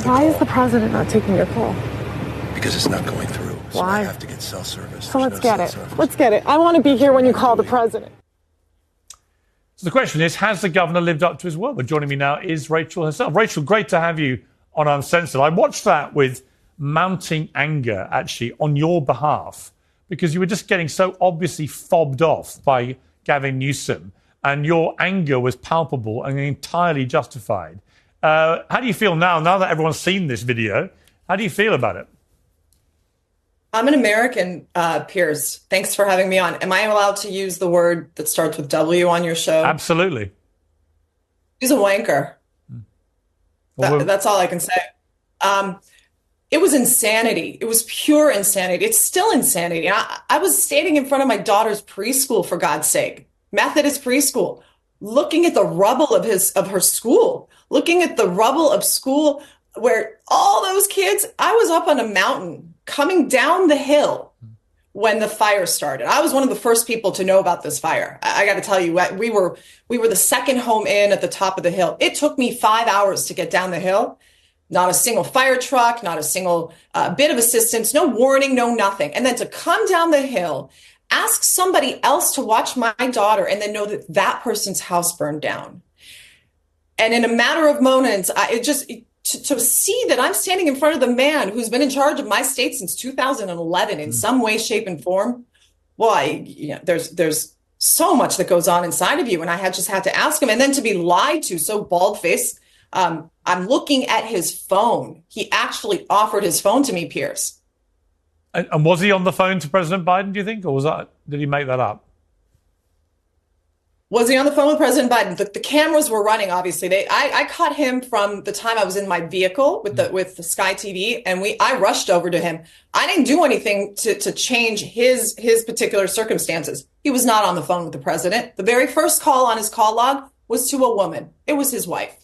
Why is the president not taking your call? Because it's not going through. So Why? I have to get cell service. So let's get it. Let's get it. I want to be here when you call the president. So the question is, has the governor lived up to his word? Well, joining me now is Rachel herself. Rachel, great to have you on Uncensored. I watched that with mounting anger, actually, on your behalf, because you were just getting so obviously fobbed off by Gavin Newsom, and your anger was palpable and entirely justified. How do you feel now that everyone's seen this video? How do you feel about it? I'm an American, Piers. Thanks for having me on. Am I allowed to use the word that starts with W on your show? Absolutely. He's a wanker. That's all I can say. It was insanity. It was pure insanity. It's still insanity. I was standing in front of my daughter's preschool, for God's sake, Methodist preschool, looking at the rubble of her school, looking at the rubble of school where all those kids, I was up on a mountain coming down the hill when the fire started. I was one of the first people to know about this fire. I got to tell you, we were the second home in at the top of the hill. It took me 5 hours to get down the hill. Not a single fire truck, not a single bit of assistance, no warning, no nothing. And then to come down the hill, ask somebody else to watch my daughter, and then know that that person's house burned down. And in a matter of moments, to see that I'm standing in front of the man who's been in charge of my state since 2011 in some way, shape, and form. Well, there's so much that goes on inside of you, and I just had to ask him. And then to be lied to so bald-faced. I'm looking at his phone. He actually offered his phone to me, Piers. And was he on the phone to President Biden, do you think, or did he make that up? Was he on the phone with President Biden? The cameras were running, obviously. I caught him from the time I was in my vehicle with the Sky TV, and I rushed over to him. I didn't do anything to change his particular circumstances. He was not on the phone with the president. The very first call on his call log was to a woman. It was his wife.